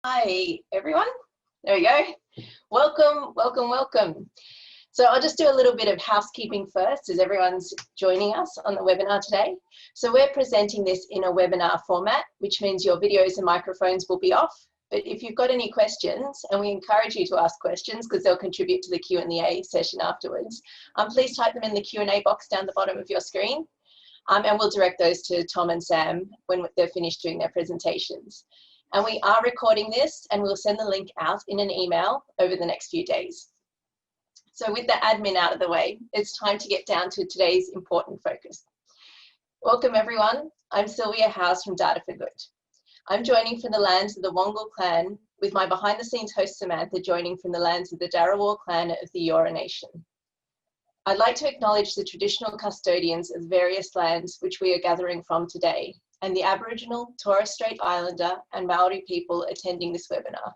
Hi, everyone. There we go. Welcome, welcome, welcome. So I'll just do a little bit of housekeeping first as everyone's joining us on the webinar today. So we're presenting this in a webinar format, which means your videos and microphones will be off. But if you've got any questions, and we encourage you to ask questions because they'll contribute to the Q&A session afterwards, please type them in the Q&A box down the bottom of your screen. And we'll direct those to Tom and Sam when they're finished doing their presentations. And we are recording this and we'll send the link out in an email over the next few days. So with the admin out of the way, it's time to get down to today's important focus. Welcome everyone, I'm Sylvia Howes from Data for Good. I'm joining from the lands of the Wongal clan with my behind the scenes host Samantha joining from the lands of the Darawal clan of the Eora Nation. I'd like to acknowledge the traditional custodians of various lands which we are gathering from today, and the Aboriginal, Torres Strait Islander and Maori people attending this webinar.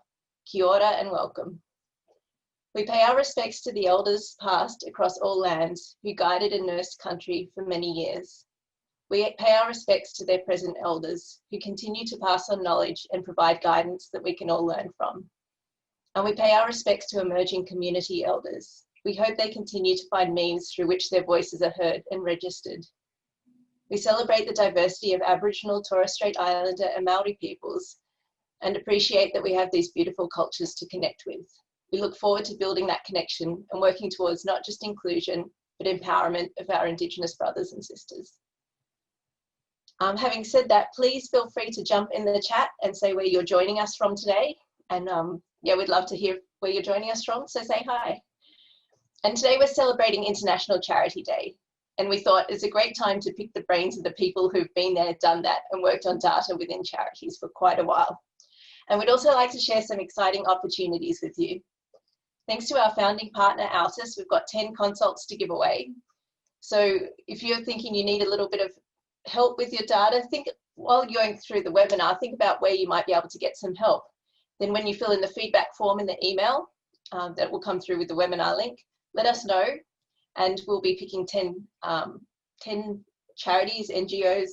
Kia ora and welcome. We pay our respects to the elders past across all lands who guided and nursed country for many years. We pay our respects to their present elders who continue to pass on knowledge and provide guidance that we can all learn from. And we pay our respects to emerging community elders. We hope they continue to find means through which their voices are heard and registered. We celebrate the diversity of Aboriginal, Torres Strait Islander and Maori peoples and appreciate that we have these beautiful cultures to connect with. We look forward to building that connection and working towards not just inclusion, but empowerment of our Indigenous brothers and sisters. Having said that, please feel free to jump in the chat and say where you're joining us from today. And yeah, we'd love to hear where you're joining us from, so say hi. And today we're celebrating International Charity Day. And we thought it's a great time to pick the brains of the people who've been there, done that, and worked on data within charities for quite a while. And we'd also like to share some exciting opportunities with you. Thanks to our founding partner, Altus, we've got 10 consults to give away. So if you're thinking you need a little bit of help with your data, think while you're going through the webinar, think about where you might be able to get some help. Then when you fill in the feedback form in the email that will come through with the webinar link, let us know. And we'll be picking 10 charities, NGOs,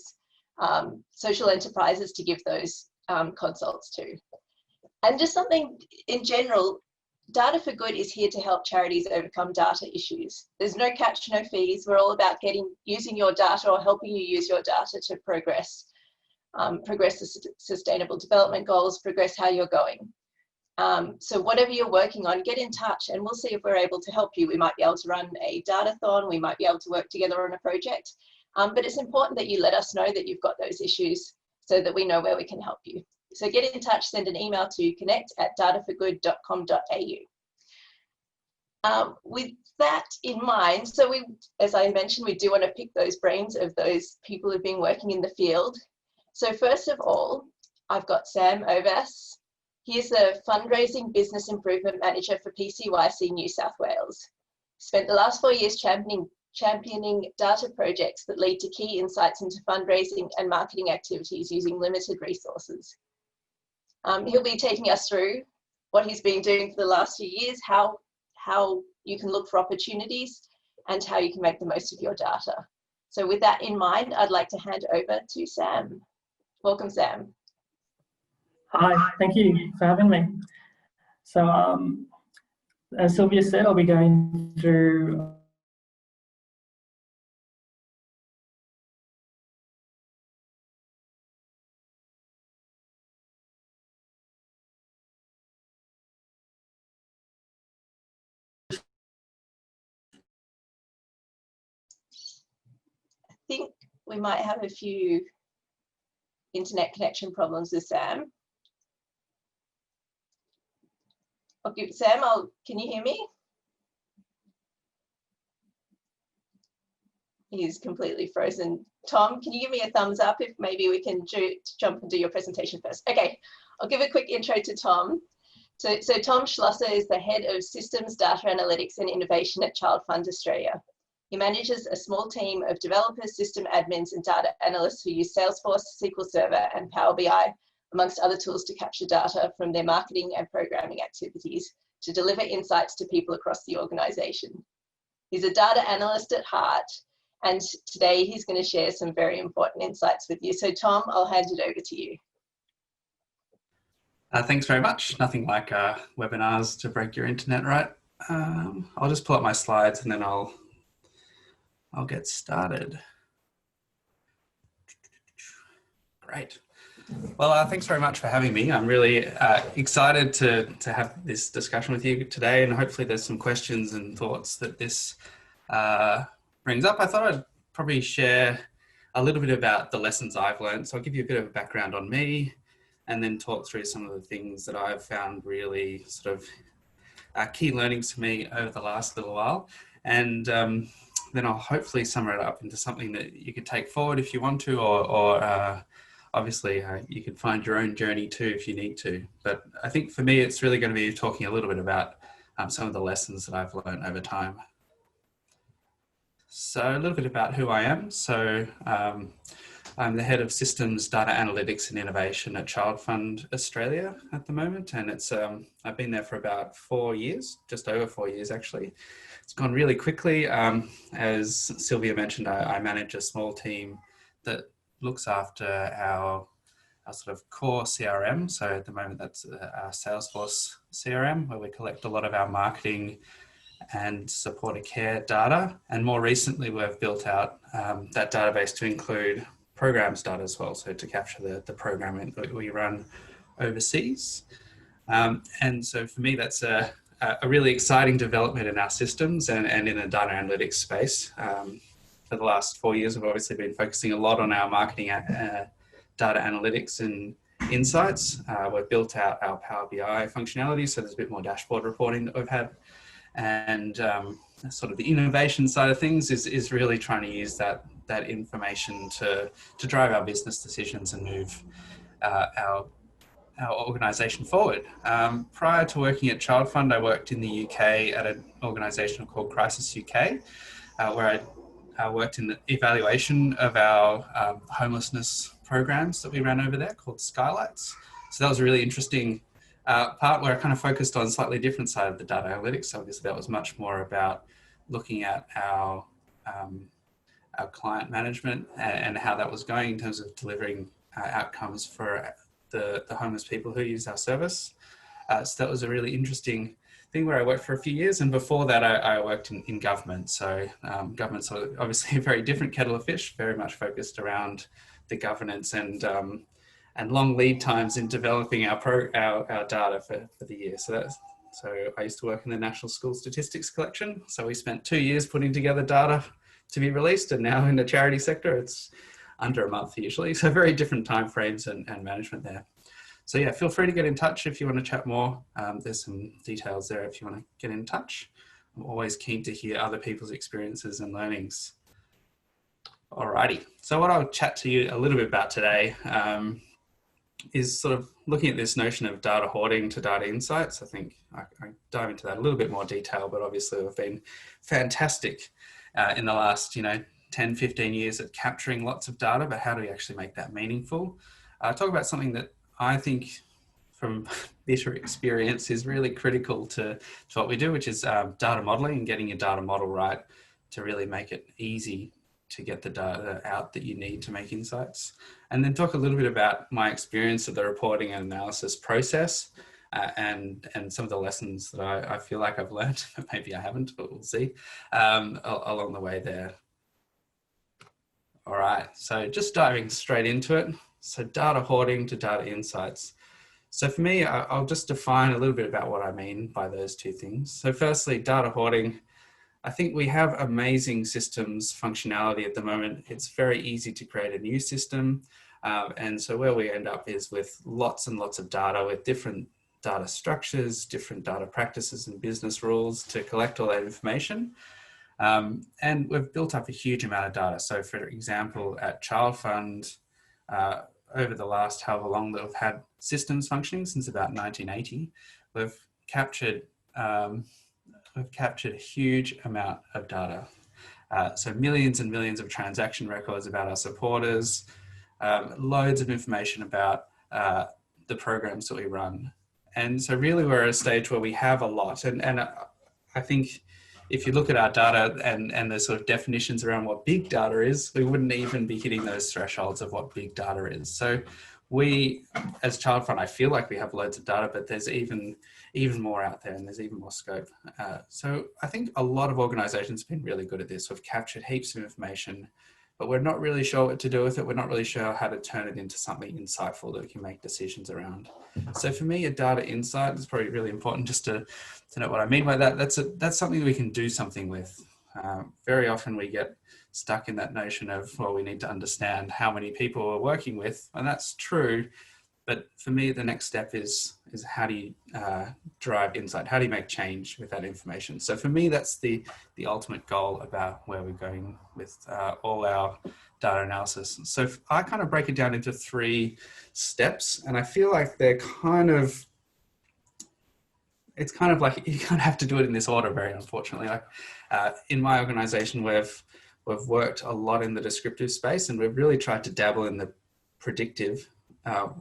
social enterprises to give those consults to. And just something in general, Data for Good is here to help charities overcome data issues. There's no catch, no fees. We're all about using your data or helping you use your data to progress the sustainable development goals, progress how you're going. So whatever you're working on, get in touch and we'll see if we're able to help you. We might be able to run a datathon, we might be able to work together on a project, but it's important that you let us know that you've got those issues so that we know where we can help you. So get in touch, send an email to connect@dataforgood.com.au. With that in mind, so as I mentioned, we do want to pick those brains of those people who've been working in the field. So first of all, I've got Sam Ovais. He is the Fundraising Business Improvement Manager for PCYC New South Wales. Spent the last 4 years championing data projects that lead to key insights into fundraising and marketing activities using limited resources. He'll be taking us through what he's been doing for the last few years, how you can look for opportunities and how you can make the most of your data. So with that in mind, I'd like to hand over to Sam. Welcome, Sam. Hi, thank you for having me. So as Sylvia said, I'll be going through I think we might have a few internet connection problems with Sam. Okay, Sam, can you hear me? He's completely frozen. Tom, can you give me a thumbs up if maybe we can jump and do your presentation first? Okay, I'll give a quick intro to Tom. So Tom Schlosser is the Head of Systems, Data Analytics and Innovation at ChildFund Australia. He manages a small team of developers, system admins and data analysts who use Salesforce, SQL Server and Power BI, amongst other tools to capture data from their marketing and programming activities to deliver insights to people across the organisation. He's a data analyst at heart, and today he's going to share some very important insights with you. So Tom, I'll hand it over to you. Thanks very much. Nothing like webinars to break your internet, right? I'll just pull up my slides and then I'll get started. Great. Well, thanks very much for having me. I'm really excited to have this discussion with you today, and hopefully there's some questions and thoughts that this brings up. I thought I'd probably share a little bit about the lessons I've learned. So I'll give you a bit of a background on me and then talk through some of the things that I've found really sort of key learnings for me over the last little while. And then I'll hopefully sum it up into something that you could take forward if you want to, or obviously you can find your own journey too if you need to. But I think for me, it's really going to be talking a little bit about some of the lessons that I've learned over time. So a little bit about who I am. So I'm the head of systems, data analytics and innovation at ChildFund Australia at the moment. And it's I've been there for about 4 years, just over 4 years actually. It's gone really quickly. As Sylvia mentioned, I manage a small team that looks after our sort of core CRM. So at the moment, that's our Salesforce CRM, where we collect a lot of our marketing and supporter care data. And more recently, we've built out that database to include programs data as well, so to capture the programming that we run overseas. And so for me, that's a really exciting development in our systems and in the data analytics space. For the last 4 years, we've obviously been focusing a lot on our marketing data analytics and insights. We've built out our Power BI functionality, so there's a bit more dashboard reporting that we've had. And sort of the innovation side of things is really trying to use that information to drive our business decisions and move our organisation forward. Prior to working at ChildFund, I worked in the UK at an organisation called Crisis UK, where I worked in the evaluation of our homelessness programs that we ran over there called Skylights. So that was a really interesting part where I kind of focused on a slightly different side of the data analytics. Obviously, that was much more about looking at our client management and how that was going in terms of delivering outcomes for the homeless people who use our service. So that was a really interesting thing where I worked for a few years. And before that, I worked in government. So government's obviously a very different kettle of fish, very much focused around the governance and long lead times in developing our data for the year. So I used to work in the National School Statistics Collection. So we spent 2 years putting together data to be released, and now in the charity sector, it's under a month usually. So very different timeframes and management there. So yeah, feel free to get in touch if you want to chat more. There's some details there if you want to get in touch. I'm always keen to hear other people's experiences and learnings. Alrighty, so what I'll chat to you a little bit about today is sort of looking at this notion of data hoarding to data insights. I think I dive into that a little bit more detail, but obviously we've been fantastic in the last 10, 15 years at capturing lots of data, but how do we actually make that meaningful? Talk about something that I think from bitter experience is really critical to what we do, which is data modeling and getting your data model right to really make it easy to get the data out that you need to make insights. And then talk a little bit about my experience of the reporting and analysis process and some of the lessons that I feel like I've learned. Maybe I haven't, but we'll see along the way there. All right, so just diving straight into it. So data hoarding to data insights. So for me, I'll just define a little bit about what I mean by those two things. So firstly, data hoarding. I think we have amazing systems functionality at the moment. It's very easy to create a new system. And so where we end up is with lots and lots of data with different data structures, different data practices and business rules to collect all that information. And we've built up a huge amount of data. So for example, at ChildFund, over the last however long that we've had systems functioning since about 1980, we've captured a huge amount of data. So millions and millions of transaction records about our supporters, loads of information about the programs that we run. And so really we're at a stage where we have a lot. And I think if you look at our data and the sort of definitions around what big data is, we wouldn't even be hitting those thresholds of what big data is. So we, as ChildFund, I feel like we have loads of data, but there's even more out there, and there's even more scope. So I think a lot of organisations have been really good at this. We've captured heaps of information, but we're not really sure what to do with it. We're not really sure how to turn it into something insightful that we can make decisions around. So for me, a data insight is probably really important, just to know what I mean by that. That's something we can do something with. Very often we get stuck in that notion of, well, we need to understand how many people we're working with, and that's true. But for me, the next step is how do you drive insight? How do you make change with that information? So for me, that's the ultimate goal about where we're going with all our data analysis. So I kind of break it down into 3 steps, and I feel like they're it's kind of like you kind of have to do it in this order, very unfortunately. Like in my organization, we've worked a lot in the descriptive space, and we've really tried to dabble in the predictive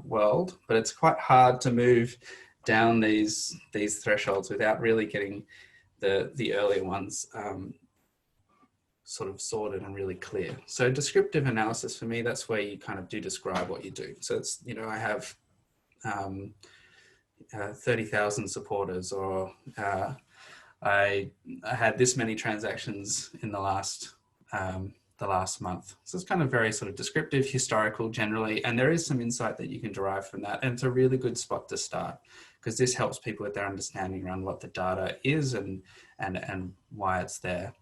world, but it's quite hard to move down these thresholds without really getting the earlier ones sort of sorted and really clear. So descriptive analysis, for me, that's where you kind of do describe what you do. So it's, you know, I have 30,000 supporters, or I had this many transactions in the last month. So it's kind of very sort of descriptive, historical generally, and there is some insight that you can derive from that. And it's a really good spot to start, because this helps people with their understanding around what the data is and why it's there.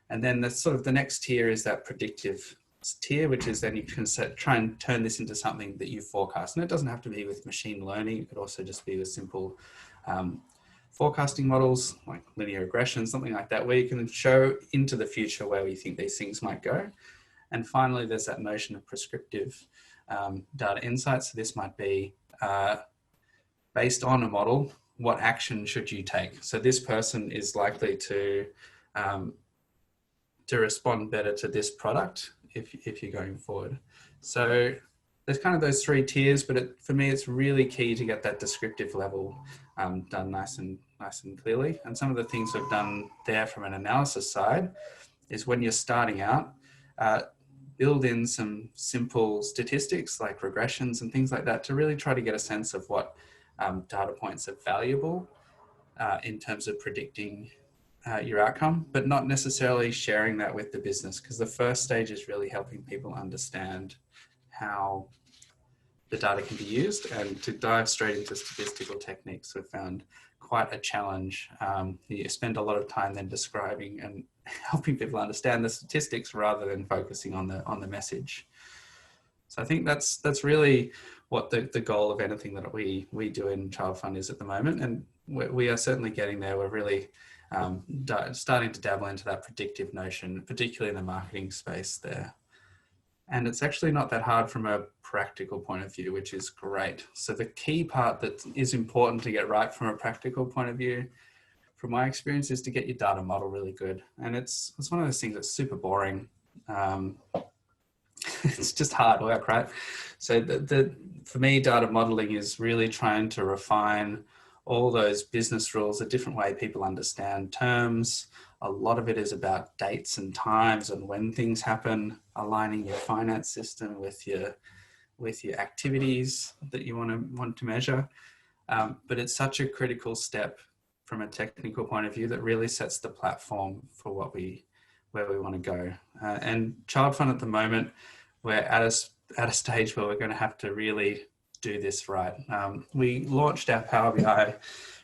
And then the sort of the next tier is that predictive tier, which is then you can try and turn this into something that you forecast. And it doesn't have to be with machine learning. It could also just be with simple forecasting models like linear regression, something like that, where you can show into the future where we think these things might go. And finally, there's that notion of prescriptive data insights. So this might be based on a model, what action should you take? So this person is likely to respond better to this product if you're going forward. So there's kind of those 3 tiers, but for me, it's really key to get that descriptive level done nice and clearly. And some of the things we've done there from an analysis side is, when you're starting out, build in some simple statistics like regressions and things like that to really try to get a sense of what data points are valuable in terms of predicting your outcome, but not necessarily sharing that with the business, because the first stage is really helping people understand how the data can be used. And to dive straight into statistical techniques, we've found quite a challenge. You spend a lot of time then describing and helping people understand the statistics rather than focusing on the message. So I think that's really what the goal of anything that we do in ChildFund is at the moment, and we are certainly getting there. We're really starting to dabble into that predictive notion, particularly in the marketing space there. And it's actually not that hard from a practical point of view, which is great. So the key part that is important to get right from a practical point of view, from my experience, is to get your data model really good. And it's one of those things that's super boring. It's just hard work, right? So for me, data modeling is really trying to refine all those business rules, a different way people understand terms. A lot of it is about dates and times and when things happen, aligning your finance system with your activities that you want to measure. But it's such a critical step from a technical point of view that really sets the platform for where we want to go. And ChildFund at the moment, we're at a stage where we're going to have to really do this right. We launched our Power BI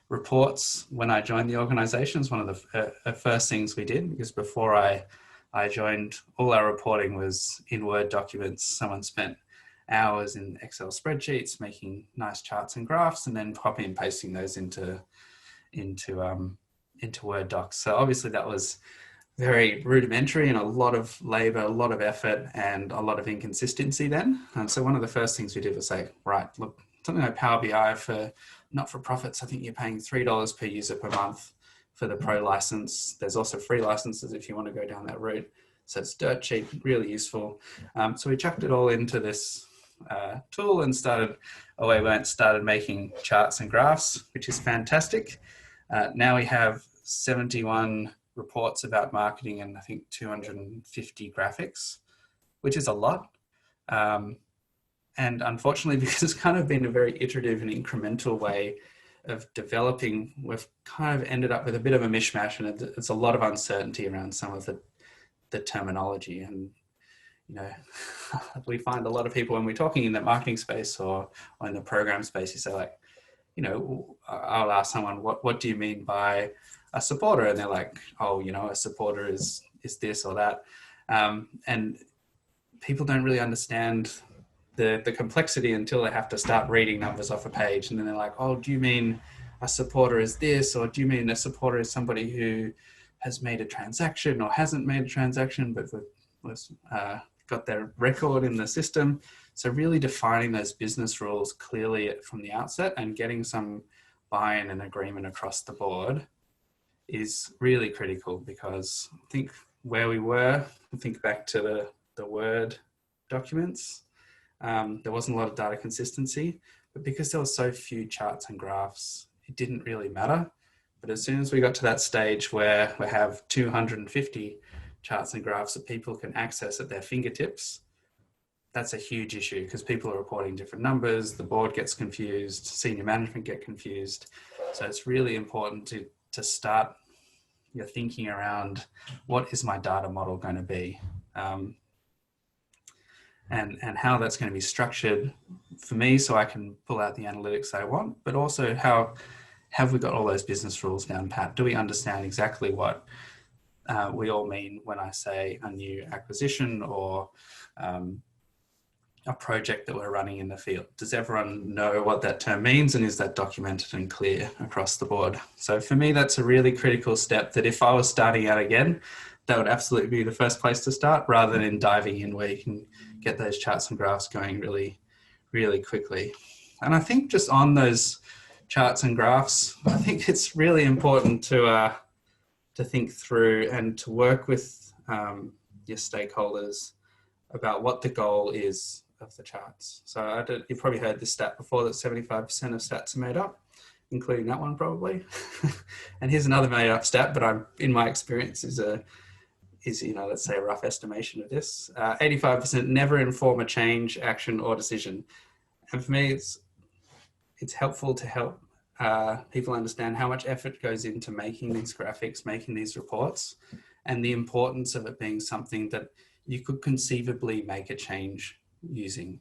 reports when I joined the organisation. It's one of the first things we did, because before I joined, all our reporting was in Word documents. Someone spent hours in Excel spreadsheets making nice charts and graphs, and then copying and pasting those into Word docs. So obviously that was very rudimentary and a lot of labour, a lot of effort, and a lot of inconsistency then. So one of the first things we did was say, right, look, something like Power BI for not-for-profits, I think you're paying $3 per user per month for the pro license. There's also free licenses if you want to go down that route. So it's dirt cheap, really useful. So we chucked it all into this tool and started making charts and graphs, which is fantastic. Now we have 71 reports about marketing and I think 250 graphics, which is a lot. And unfortunately, because it's kind of been a very iterative and incremental way of developing, we've kind of ended up with a bit of a mishmash, and it's a lot of uncertainty around some of the terminology. And, you know, we find a lot of people when we're talking in the marketing space or in the program space, you say like, you know, I'll ask someone, what do you mean by a supporter? And they're like, oh, you know, a supporter is this or that. And people don't really understand the complexity until they have to start reading numbers off a page. And then they're like, oh, do you mean a supporter is this? Or do you mean a supporter is somebody who has made a transaction or hasn't made a transaction, but was got their record in the system? So really defining those business rules clearly from the outset and getting some buy-in and agreement across the board is really critical, because I think where we were, think back to the Word documents, there wasn't a lot of data consistency, but because there were so few charts and graphs, it didn't really matter. But as soon as we got to that stage where we have 250 charts and graphs that people can access at their fingertips, that's a huge issue, because people are reporting different numbers, the board gets confused, senior management get confused. So it's really important to start your thinking around, what is my data model going to be? And how that's going to be structured for me, so I can pull out the analytics I want, but also how have we got all those business rules down pat? Do we understand exactly what we all mean when I say a new acquisition or a project that we're running in the field? Does everyone know what that term means, and is that documented and clear across the board? So for me, that's a really critical step that if I was starting out again, that would absolutely be the first place to start, rather than diving in where you can get those charts and graphs going really, really quickly. And I think just on those charts and graphs, I think it's really important to think through and to work with your stakeholders about what the goal is of the charts. So you've probably heard this stat before, that 75% of stats are made up, including that one probably. And here's another made up stat, but in my experience is let's say a rough estimation of this. 85% never inform a change, action, or decision. And for me, it's helpful to help people understand how much effort goes into making these graphics, making these reports, and the importance of it being something that you could conceivably make a change using,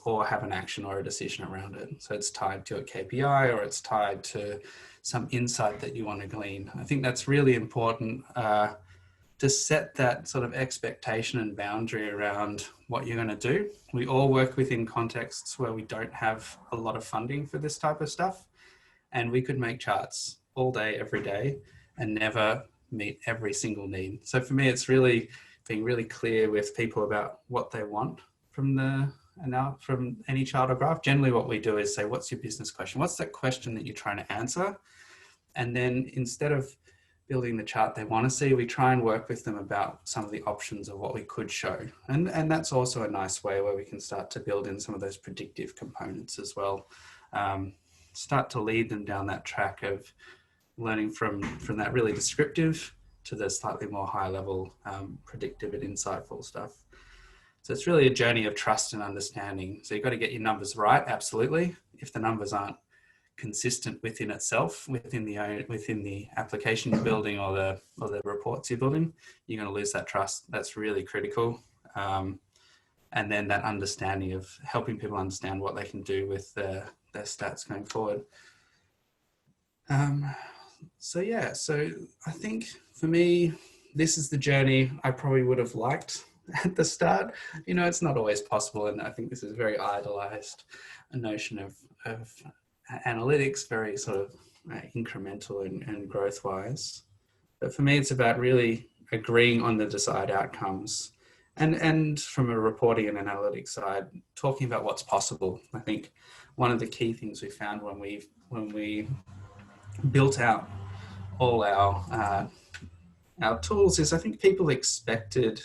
or have an action or a decision around it. So it's tied to a KPI, or it's tied to some insight that you want to glean. I think that's really important to set that sort of expectation and boundary around what you're going to do. We all work within contexts where we don't have a lot of funding for this type of stuff, and we could make charts all day, every day, and never meet every single need. So for me, it's really being really clear with people about what they want from any chart or graph. Generally what we do is say, what's your business question? What's that question that you're trying to answer? And then instead of building the chart they want to see, we try and work with them about some of the options of what we could show. And that's also a nice way where we can start to build in some of those predictive components as well. Start to lead them down that track of learning from that really descriptive to the slightly more high level predictive and insightful stuff. So it's really a journey of trust and understanding. So you've got to get your numbers right, absolutely. If the numbers aren't consistent within itself, within the application you're building or the reports you're building, you're going to lose that trust. That's really critical. And then that understanding of helping people understand what they can do with their stats going forward. So I think for me, this is the journey I probably would have liked at the start. You know, it's not always possible, and I think this is a very idolized notion of analytics, very sort of incremental and growth wise. But for me, it's about really agreeing on the desired outcomes, and from a reporting and analytics side, talking about what's possible. I think one of the key things we found when we built out all our tools is I think people expected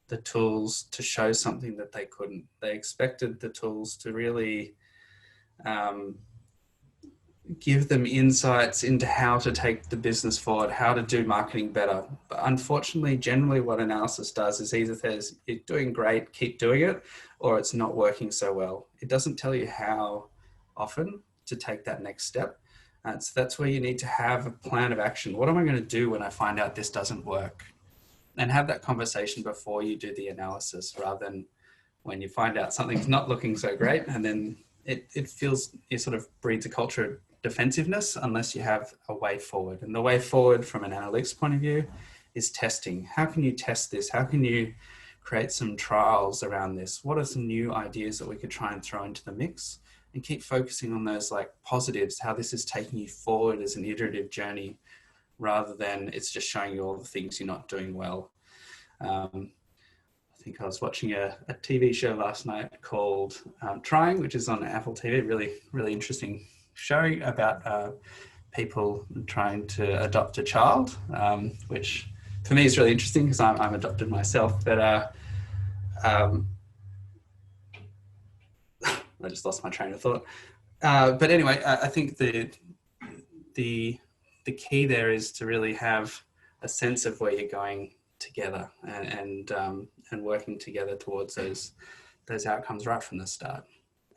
the tools to show something that they couldn't. They expected the tools to really give them insights into how to take the business forward, how to do marketing better. But unfortunately, generally what analysis does is either says, you're doing great, keep doing it, or it's not working so well. It doesn't tell you how often to take that next step. So that's where you need to have a plan of action. What am I going to do when I find out this doesn't work? And have that conversation before you do the analysis, rather than when you find out something's not looking so great, and then it feels, it sort of breeds a culture of defensiveness unless you have a way forward. And the way forward from an analytics point of view is testing. How can you test this? How can you create some trials around this? What are some new ideas that we could try and throw into the mix? And keep focusing on those like positives, how this is taking you forward as an iterative journey, rather than it's just showing you all the things you're not doing well. I think I was watching a TV show last night called Trying, which is on Apple TV, really interesting show about people trying to adopt a child, which for me is really interesting because I'm adopted myself, but I just lost my train of thought. But anyway, I think the key there is to really have a sense of where you're going together and working together towards those outcomes right from the start.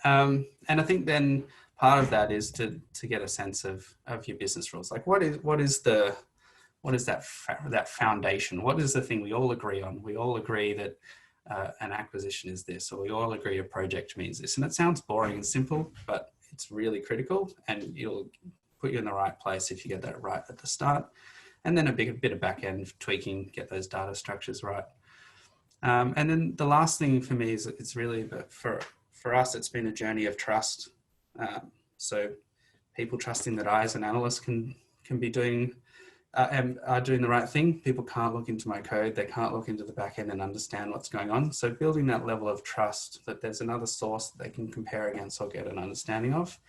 And I think then part of that is to get a sense of your business rules. Like what is that foundation? What is the thing we all agree on? We all agree that an acquisition is this, or we all agree a project means this. And it sounds boring and simple, but it's really critical, and it'll put you in the right place if you get that right at the start. And then a bit of back end tweaking, get those data structures right. And then the last thing for me is it's really, but for us, it's been a journey of trust. So people trusting that I as an analyst can be doing and are doing the right thing. People can't look into my code. They can't look into the back end and understand what's going on. So building that level of trust that there's another source that they can compare against or get an understanding of.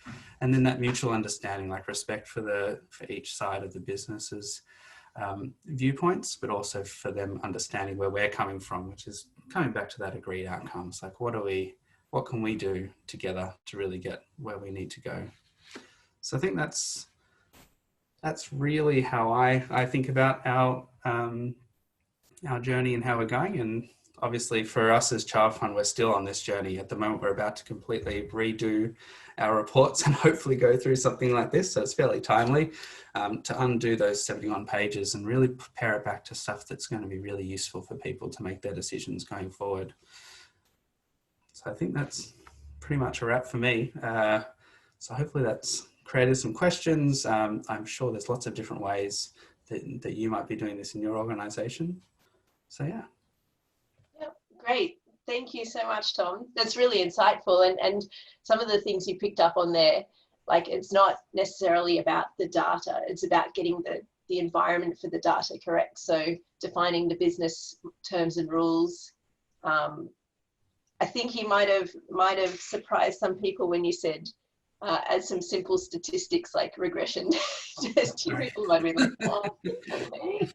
And then that mutual understanding, like respect for each side of the business's viewpoints, but also for them understanding where we're coming from, which is coming back to that agreed outcomes. Like what can we do together to really get where we need to go? So I think that's really how I think about our journey and how we're going. And obviously for us as ChildFund, we're still on this journey. At the moment, we're about to completely redo our reports and hopefully go through something like this. So it's fairly timely to undo those 71 pages and really prepare it back to stuff that's going to be really useful for people to make their decisions going forward. So I think that's pretty much a wrap for me. So hopefully that's created some questions. I'm sure there's lots of different ways that you might be doing this in your organization. So yeah. Yeah, great. Thank you so much, Tom. That's really insightful. And some of the things you picked up on there, like it's not necessarily about the data, it's about getting the environment for the data correct. So defining the business terms and rules. I think you might have surprised some people when you said, as some simple statistics like regression testing, people might be like, oh, okay.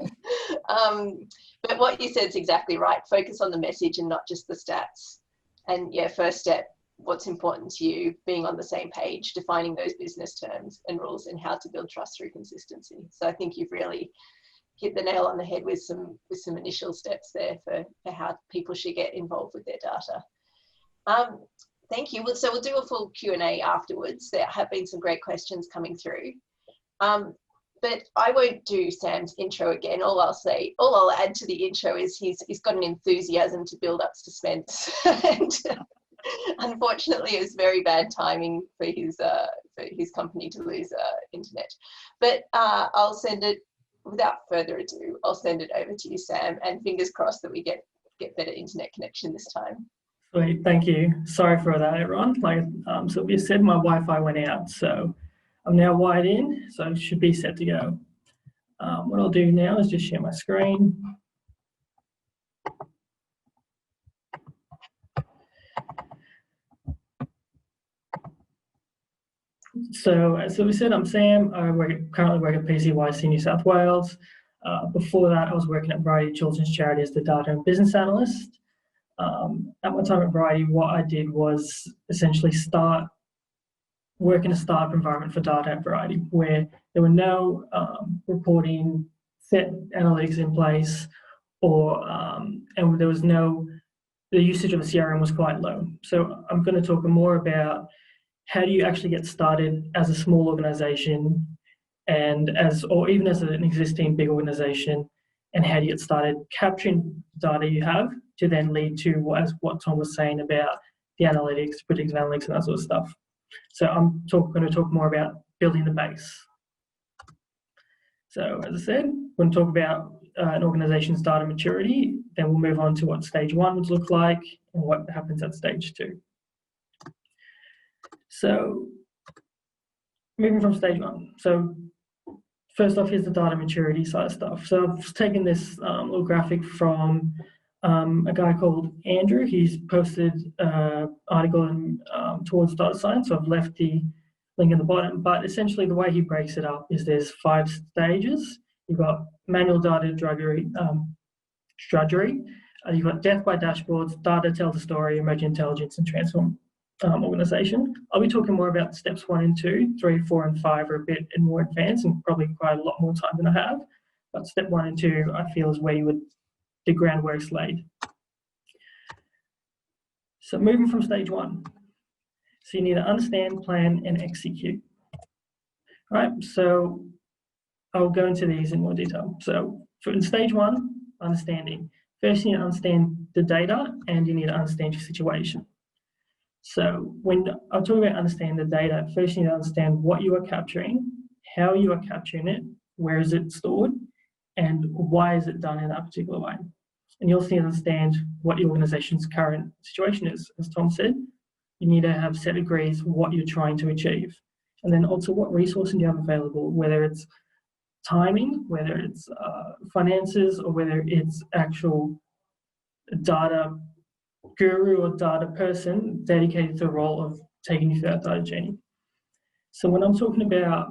But what you said is exactly right. Focus on the message and not just the stats. And yeah, first step, what's important to you, being on the same page, defining those business terms and rules and how to build trust through consistency. So I think you've really hit the nail on the head with some initial steps there for how people should get involved with their data. Thank you. So we'll do a full Q&A afterwards. There have been some great questions coming through. But I won't do Sam's intro again. All I'll add to the intro is he's got an enthusiasm to build up suspense. And unfortunately, it was very bad timing for his company to lose internet. But I'll send it, without further ado, I'll send it over to you, Sam, and fingers crossed that we get better internet connection this time. Sweet, thank you. Sorry for that, everyone. Like Sylvia said, my Wi-Fi went out, so I'm now wired in, so it should be set to go. What I'll do now is just share my screen. So as Sylvia said, I'm Sam. I currently work at PCYC New South Wales. Before that, I was working at Variety Children's Charity as the data and business analyst. At my time at Variety, what I did was essentially start work in a startup environment for data at Variety, where there were no reporting set analytics in place, or and there was no, the usage of a CRM was quite low. So I'm going to talk more about how do you actually get started as a small organization, and or even as an existing big organization, and how do you get started capturing data you have to then lead to what Tom was saying about the analytics, predictive analytics, and that sort of stuff. So I'm going to talk more about building the base. So as I said, we're going to talk about an organization's data maturity, then we'll move on to what stage 1 would look like and what happens at stage 2. So moving from stage 1. So first off, here's the data maturity side of stuff. So I've taken this little graphic from a guy called Andrew. He's posted an article towards data science. So I've left the link in the bottom, but essentially the way he breaks it up is there's 5 stages. You've got manual data drudgery, you've got death by dashboards, data tell the story, emerging intelligence, and transform organization. I'll be talking more about steps 1 and 2, 3, 4, and 5 are a bit more advanced and probably require a lot more time than I have. But step 1 and 2, I feel, is where the groundwork's laid. So moving from stage 1. So you need to understand, plan, and execute. All right, so I'll go into these in more detail. So in stage 1, understanding. First, you need to understand the data and you need to understand your situation. So when I'm talking about understanding the data, first you need to understand what you are capturing, how you are capturing it, where is it stored, and why is it done in that particular way. And you also need to understand what your organization's current situation is. As Tom said, you need to have set degrees what you're trying to achieve. And then also what resources you have available, whether it's timing, whether it's finances, or whether it's actual data guru or data person dedicated to the role of taking you through that data journey. So when I'm talking about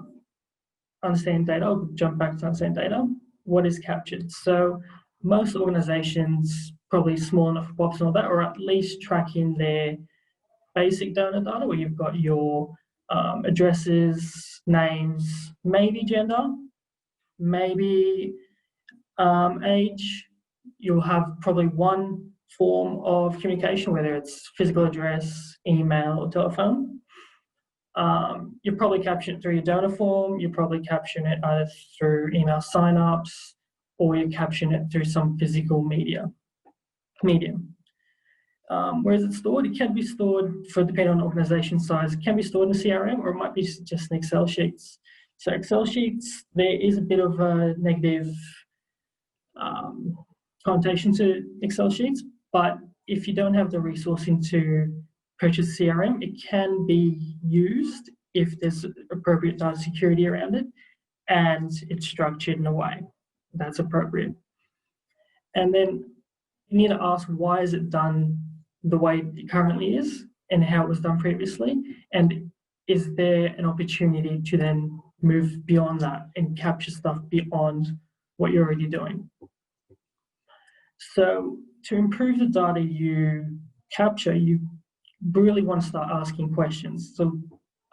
understanding data, I'll jump back to understand data. What is captured? So most organizations, probably small enough for pops and all that, are at least tracking their basic donor data, where you've got your addresses, names, maybe gender, maybe age. You'll have probably one form of communication, whether it's physical address, email, or telephone. You're probably capturing it through your donor form. You're probably capturing it either through email signups, or you're capturing it through some physical medium. Where is it stored? It can be stored, depending on organization size, it can be stored in a CRM, or it might be just in Excel sheets. So Excel sheets, there is a bit of a negative connotation to Excel sheets, but if you don't have the resourcing to purchase CRM, it can be used if there's appropriate data security around it and it's structured in a way that's appropriate. And then you need to ask, why is it done the way it currently is and how it was done previously? And is there an opportunity to then move beyond that and capture stuff beyond what you're already doing? So to improve the data you capture, you really want to start asking questions. So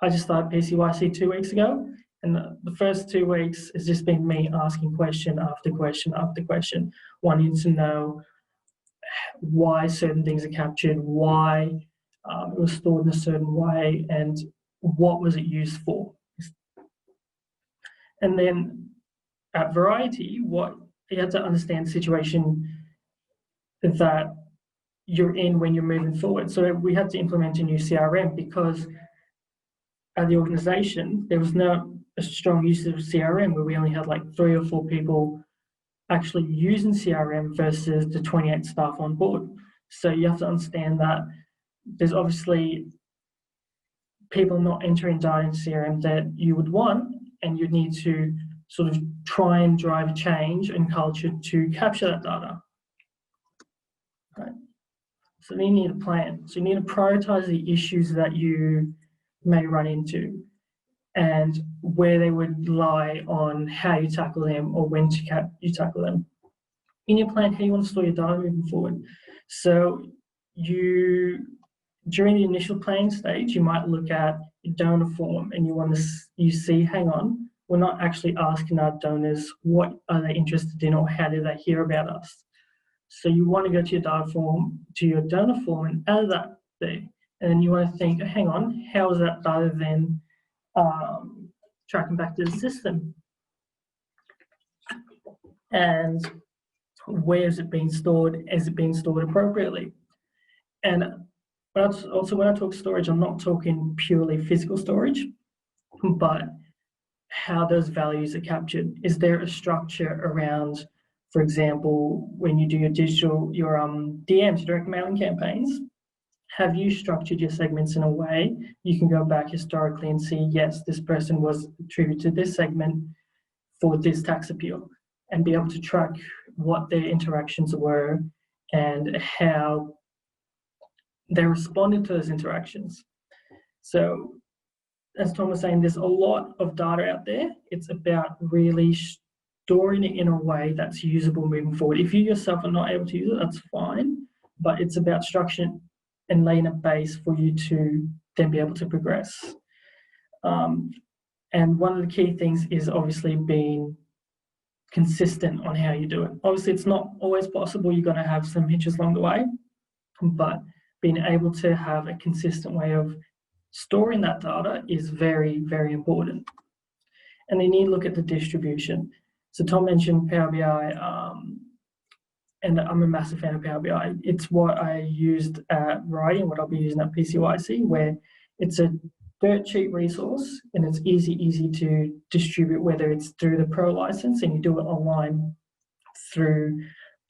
I just started PCYC 2 weeks ago, and the first 2 weeks has just been me asking question after question after question, wanting to know why certain things are captured, why it was stored in a certain way, and what was it used for. And then at Variety, what you have to understand the situation that you're in when you're moving forward. So we had to implement a new CRM because at the organization, there was not a strong use of CRM, where we only had like 3 or 4 people actually using CRM versus the 28 staff on board. So you have to understand that there's obviously people not entering data in CRM that you would want, and you need to sort of try and drive change and culture to capture that data. Right. So then you need a plan. So you need to prioritize the issues that you may run into and where they would lie on how you tackle them or when you tackle them. In your plan, how you want to store your data moving forward. So during the initial planning stage, you might look at your donor form and you see, hang on, we're not actually asking our donors what are they interested in or how did they hear about us. So you want to go to your donor form and add that there. And then you want to think, hang on, how is that data then tracking back to the system? And where is it being stored? Is it being stored appropriately? And also when I talk storage, I'm not talking purely physical storage, but how those values are captured. Is there a structure around, for example, when you do your digital, your DMs, direct mailing campaigns, have you structured your segments in a way you can go back historically and see, yes, this person was attributed to this segment for this tax appeal, and be able to track what their interactions were and how they responded to those interactions. So as Tom was saying, there's a lot of data out there. It's about really storing it in a way that's usable moving forward. If you yourself are not able to use it, that's fine, but it's about structuring and laying a base for you to then be able to progress. And one of the key things is obviously being consistent on how you do it. Obviously, it's not always possible. You're going to have some hitches along the way, but being able to have a consistent way of storing that data is very, very important. And then you look at the distribution. So Tom mentioned Power BI, and I'm a massive fan of Power BI. It's what I used at Writing, what I'll be using at PCYC, where it's a dirt cheap resource and it's easy to distribute, whether it's through the Pro license and you do it online through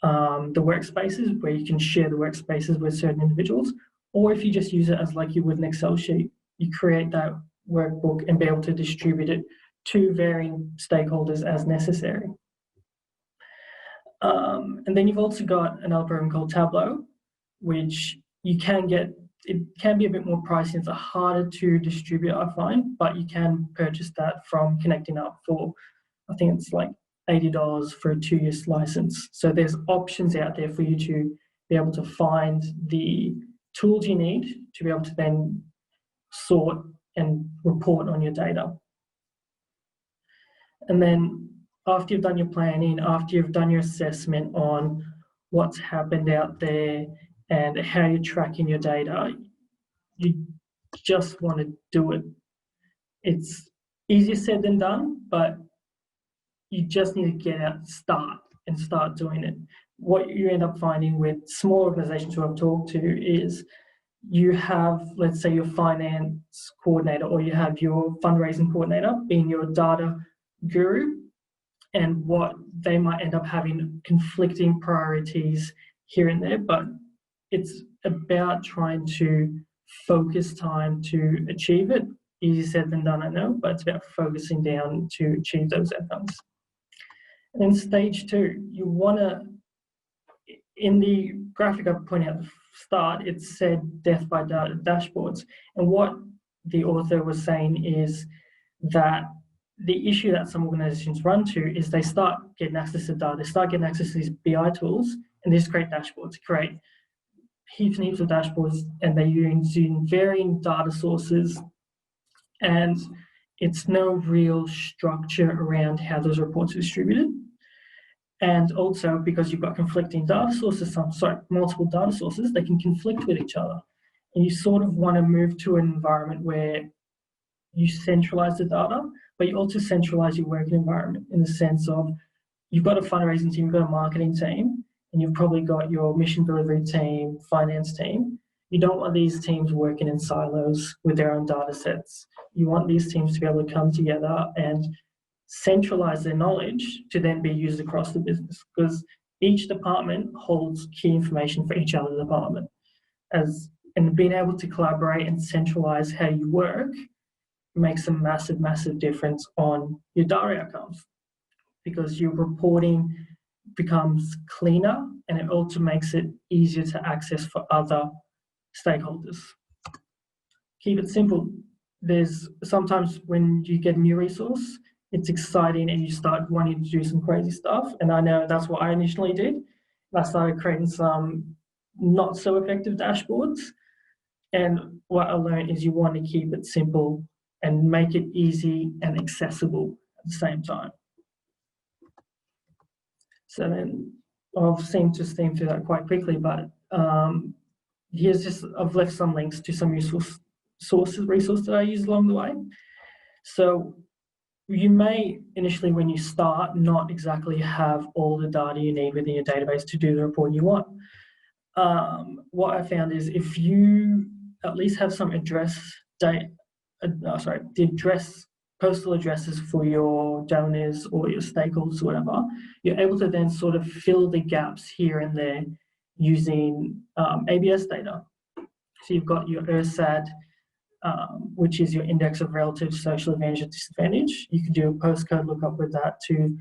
the workspaces where you can share the workspaces with certain individuals, or if you just use it as like you would an Excel sheet, you create that workbook and be able to distribute it to varying stakeholders as necessary. And then you've also got another program called Tableau, which you can get. It can be a bit more pricey. It's harder to distribute, I find, but you can purchase that from Connecting Up for, I think it's like $80 for a 2-year license. So there's options out there for you to be able to find the tools you need to be able to then sort and report on your data. And then after you've done your planning, after you've done your assessment on what's happened out there and how you're tracking your data, you just want to do it. It's easier said than done, but you just need to get out, start doing it. What you end up finding with small organizations who I've talked to is you have, let's say, your finance coordinator or you have your fundraising coordinator being your data guru, and what they might end up having conflicting priorities here and there, but it's about trying to focus time to achieve it. Easier said than done, I know, but it's about focusing down to achieve those outcomes. And then stage 2, you want to, in the graphic I pointed out at the start, it said death by data dashboards. And what the author was saying is that the issue that some organizations run to is they start getting access to data, they start getting access to these BI tools, and they just create dashboards, create heaps and heaps of dashboards, and they use varying data sources, and it's no real structure around how those reports are distributed. And also because you've got conflicting data sources, multiple data sources, they can conflict with each other. And you sort of want to move to an environment where you centralize the data, but you also centralize your working environment in the sense of you've got a fundraising team, you've got a marketing team, and you've probably got your mission delivery team, finance team. You don't want these teams working in silos with their own data sets. You want these teams to be able to come together and centralize their knowledge to then be used across the business, because each department holds key information for each other department. And being able to collaborate and centralize how you work makes a massive, massive difference on your data outcomes, because your reporting becomes cleaner and it also makes it easier to access for other stakeholders. Keep it simple. There's sometimes when you get a new resource, it's exciting and you start wanting to do some crazy stuff. And I know that's what I initially did. I started creating some not so effective dashboards. And what I learned is you want to keep it simple and make it easy and accessible at the same time. So then I've seemed to steam through that quite quickly, but here's just, I've left some links to some useful resources that I use along the way. So you may initially, when you start, not exactly have all the data you need within your database to do the report you want. What I found is if you at least have some postal addresses for your donors or your stakeholders or whatever, you're able to then sort of fill the gaps here and there using ABS data. So you've got your ERSAD, which is your index of relative social advantage and disadvantage. You can do a postcode lookup with that to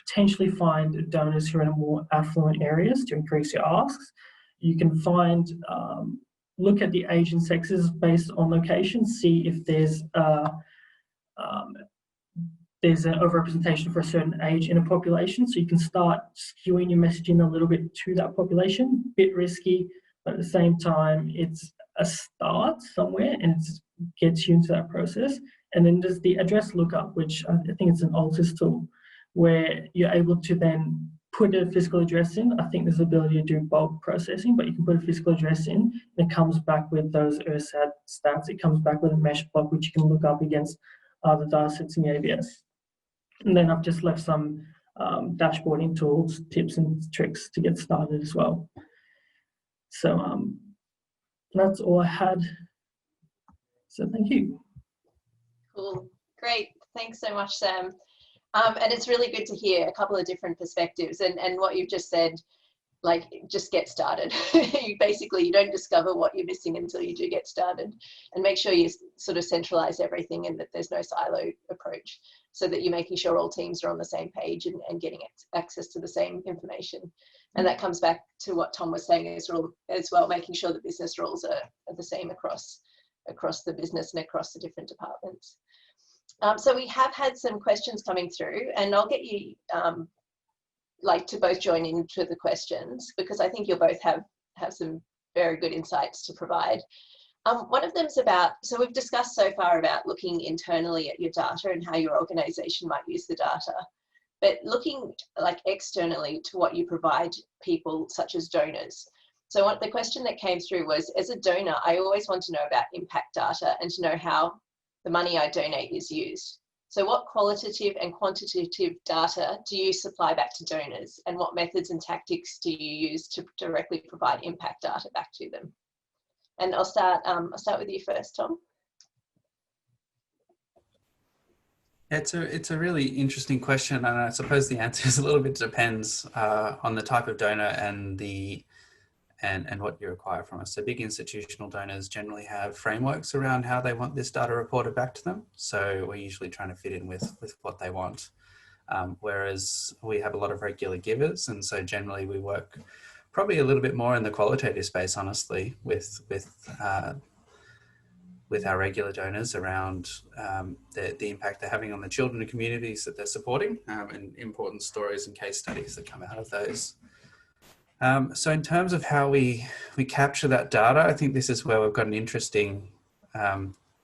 potentially find donors who are in more affluent areas to increase your asks. You can find, look at the age and sexes based on location, see if there's an overrepresentation for a certain age in a population. So you can start skewing your messaging a little bit to that population. Bit risky, but at the same time, it's a start somewhere and it gets you into that process. And then there's the address lookup, which I think it's an Altus tool, where you're able to then put a physical address in. I think there's the ability to do bulk processing, but you can put a physical address in and it comes back with those ERSAD stats. It comes back with a mesh block, which you can look up against the data sets in the ABS. And then I've just left some dashboarding tools, tips and tricks to get started as well. So that's all I had. So thank you. Cool, great. Thanks so much, Sam. And it's really good to hear a couple of different perspectives and what you've just said, like just get started. You don't discover what you're missing until you do get started, and make sure you sort of centralize everything and that there's no silo approach, so that you're making sure all teams are on the same page and getting access to the same information. And that comes back to what Tom was saying as well, making sure the business rules are the same across the business and across the different departments. So we have had some questions coming through, and I'll get you to both join into the questions, because I think you'll both have some very good insights to provide. One of them's about, so we've discussed so far about looking internally at your data and how your organization might use the data, but looking externally to what you provide people such as donors. So the question that came through was, as a donor, I always want to know about impact data and to know how the money I donate is used. So what qualitative and quantitative data do you supply back to donors, and what methods and tactics do you use to directly provide impact data back to them? And I'll start with you first, Tom. It's a really interesting question, and I suppose the answer is a little bit depends on the type of donor and what you require from us. So big institutional donors generally have frameworks around how they want this data reported back to them. So we're usually trying to fit in with what they want. Whereas we have a lot of regular givers, and so generally we work probably a little bit more in the qualitative space, honestly, with our regular donors around the impact they're having on the children and communities that they're supporting, and important stories and case studies that come out of those. So in terms of how we capture that data, I think this is where we've got an interesting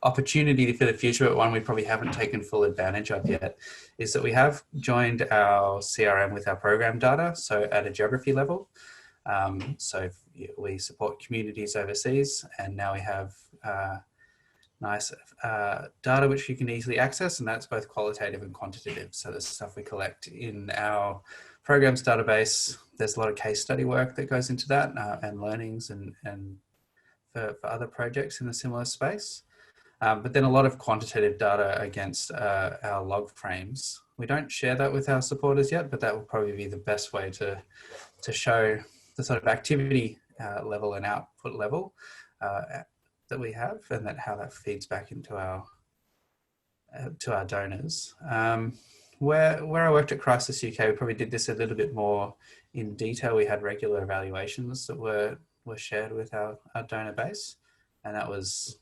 opportunity for the future, but one we probably haven't taken full advantage of yet, is that we have joined our CRM with our program data, so at a geography level. So we support communities overseas, and now we have nice data which you can easily access, and that's both qualitative and quantitative. So the stuff we collect in our programs database, there's a lot of case study work that goes into that, and learnings and for other projects in a similar space. But then a lot of quantitative data against our log frames. We don't share that with our supporters yet, but that will probably be the best way to show the sort of activity level and output level that we have, and how that feeds back into our donors. Where I worked at Crisis UK, we probably did this a little bit more in detail. We had regular evaluations that were shared with our donor base, and that was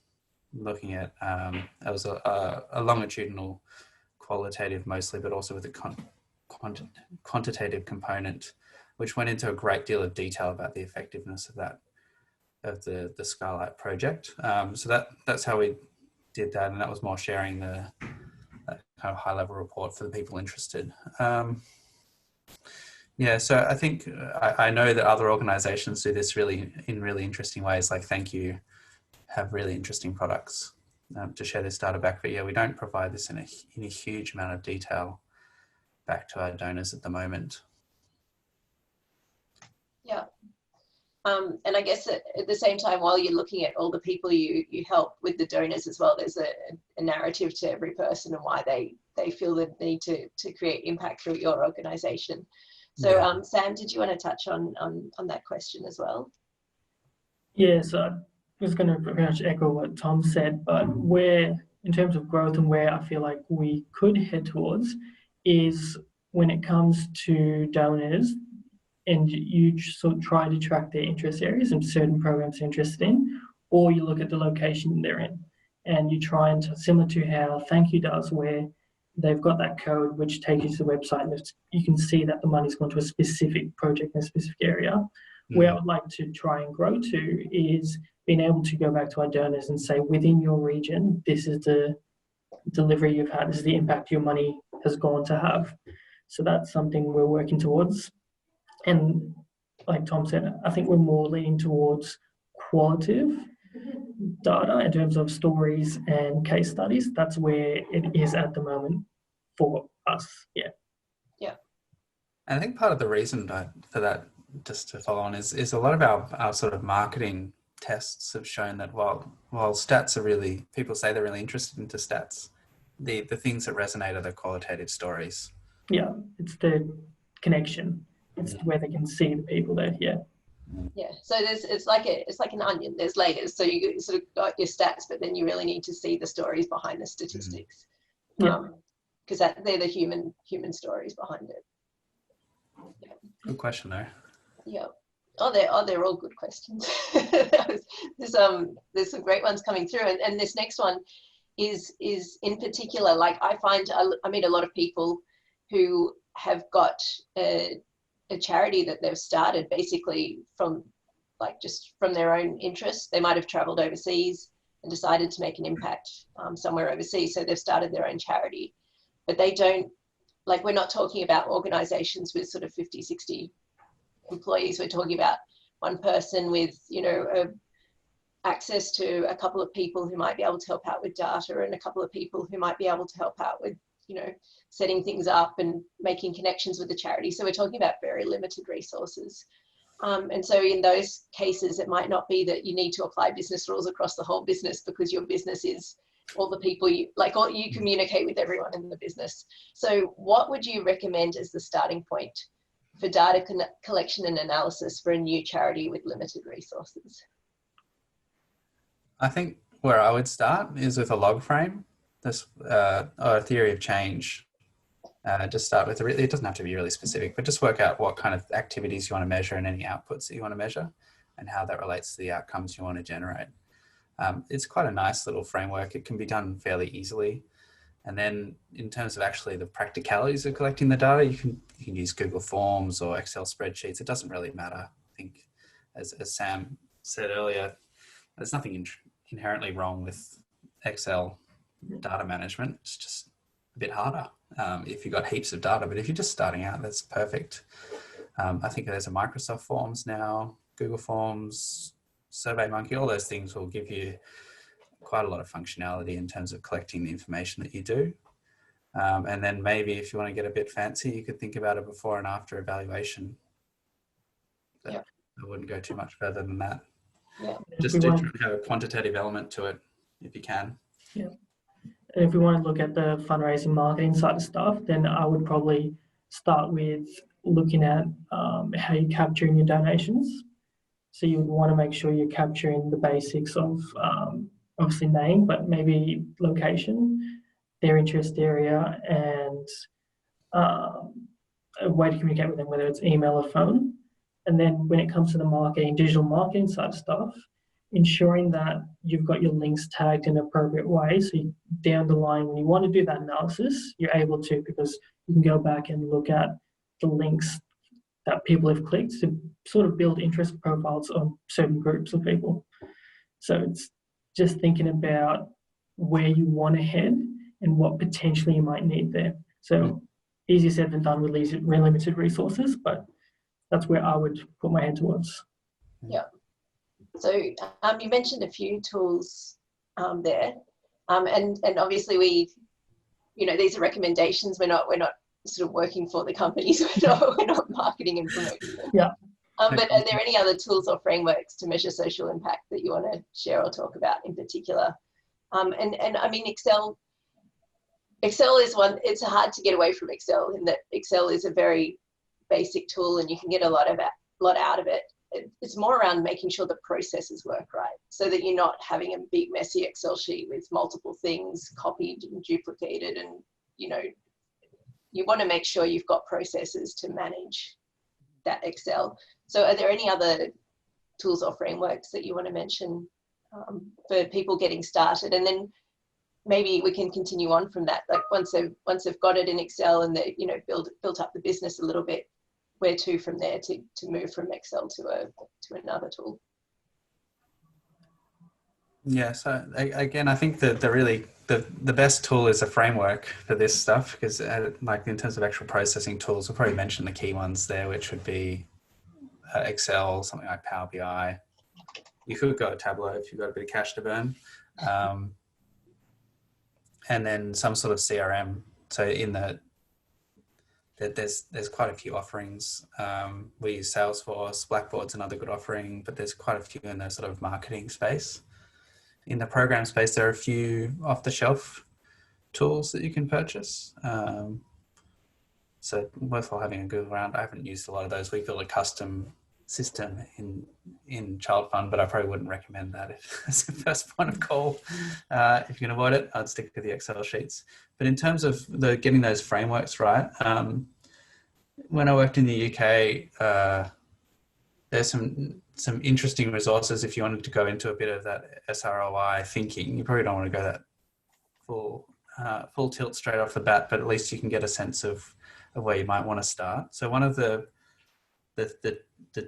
looking at, that was a longitudinal qualitative mostly, but also with a quantitative component, which went into a great deal of detail about the effectiveness of that the Skylight project. So that's how we did that, and that was more sharing the kind of high level report for the people interested. Yeah, so I think I know that other organisations do this in really interesting ways. Like Thank You have really interesting products to share this data back. But yeah, we don't provide this in a huge amount of detail back to our donors at the moment. Yeah. And I guess at the same time, while you're looking at all the people you help with the donors as well, there's a narrative to every person and why they feel the need to create impact through your organisation. So yeah. Sam, did you want to touch on that question as well? Yeah, so I was going to pretty much echo what Tom said, but in terms of growth and where I feel like we could head towards is when it comes to donors, and you sort of try to track their interest areas and certain programs they're interested in, or you look at the location they're in and you try and, similar to how Thank You does, where they've got that code which takes you to the website and you can see that the money's gone to a specific project in a specific area. Mm. Where I would like to try and grow to is being able to go back to our donors and say, within your region, this is the delivery you've had, this is the impact your money has gone to have. So that's something we're working towards. And like Tom said, I think we're more leaning towards qualitative data in terms of stories and case studies. That's where it is at the moment for us. Yeah. Yeah. And I think part of the reason for that, just to follow on, is a lot of our sort of marketing tests have shown that while stats are really, people say they're really interested into stats, the things that resonate are the qualitative stories. Yeah, it's the connection. It's where they can see the people there. Yeah. Yeah. So it's like an onion. There's layers. So you sort of got your stats, but then you really need to see the stories behind the statistics. Yeah. Because they're the human stories behind it. Yeah. Good question though. Yeah. They're all good questions. There's some great ones coming through, and this next one is in particular, like I meet a lot of people who have got a charity that they've started basically from their own interest. They might have traveled overseas and decided to make an impact somewhere overseas, so they've started their own charity, but they don't, like, we're not talking about organizations with sort of 50, 60 employees. We're talking about one person with, access to a couple of people who might be able to help out with data, and a couple of people who might be able to help out with, setting things up and making connections with the charity. So we're talking about very limited resources. And so in those cases, it might not be that you need to apply business rules across the whole business, because your business is all the people you communicate with everyone in the business. So what would you recommend as the starting point for data collection and analysis for a new charity with limited resources? I think where I would start is with a log frame, or a theory of change. Just start with, it doesn't have to be really specific, but just work out what kind of activities you want to measure and any outputs that you want to measure and how that relates to the outcomes you want to generate. It's quite a nice little framework. It can be done fairly easily. And then in terms of actually the practicalities of collecting the data, you can use Google Forms or Excel spreadsheets. It doesn't really matter. I think, as Sam said earlier, there's nothing inherently wrong with Excel data management. It's just a bit harder if you've got heaps of data, but if you're just starting out, that's perfect. I think there's a Microsoft Forms now, Google Forms, SurveyMonkey, all those things will give you quite a lot of functionality in terms of collecting the information that you do. And then maybe if you want to get a bit fancy, you could think about a before and after evaluation. But yeah. I wouldn't go too much further than that. Yeah. Just do have a quantitative element to it if you can. Yeah. And if we want to look at the fundraising marketing side of stuff, then I would probably start with looking at how you're capturing your donations. So you would want to make sure you're capturing the basics of obviously name, but maybe location, their interest area, and a way to communicate with them, whether it's email or phone. And then when it comes to the marketing, digital marketing side of stuff, ensuring that you've got your links tagged in an appropriate way. So down the line, when you want to do that analysis, you're able to, because you can go back and look at the links that people have clicked to sort of build interest profiles of certain groups of people. So it's just thinking about where you want to head and what potentially you might need there. So easier said than done with limited resources, but that's where I would put my head towards. Yeah. So you mentioned a few tools there, and obviously these are recommendations. We're not sort of working for the companies. We're not marketing and promoting them. Yeah. But are there any other tools or frameworks to measure social impact that you want to share or talk about in particular? And I mean, Excel is one. It's hard to get away from Excel in that Excel is a very basic tool and you can get a lot out of it. It's more around making sure the processes work right, so that you're not having a big messy Excel sheet with multiple things copied and duplicated, and you want to make sure you've got processes to manage that Excel. So are there any other tools or frameworks that you want to mention for people getting started? And then maybe we can continue on from that. Like once they've got it in Excel and they built up the business a little bit, where to from there to move from Excel to another tool? Yeah, so again, I think that the best tool is a framework for this stuff, because like in terms of actual processing tools, we'll probably mention the key ones there, which would be Excel, something like Power BI. You could go to Tableau if you've got a bit of cash to burn. And then some sort of CRM. So there's quite a few offerings. We use Salesforce, Blackboard's another good offering, but there's quite a few in the sort of marketing space. In the program space, there are a few off-the-shelf tools that you can purchase. So worthwhile having a Google around. I haven't used a lot of those. We built a custom system in ChildFund, but I probably wouldn't recommend that as a first point of call. If you can avoid it, I'd stick to the Excel sheets. But in terms of getting those frameworks right, when I worked in the UK, there's some interesting resources if you wanted to go into a bit of that SROI thinking. You probably don't want to go that full tilt straight off the bat, but at least you can get a sense of where you might want to start. So one of the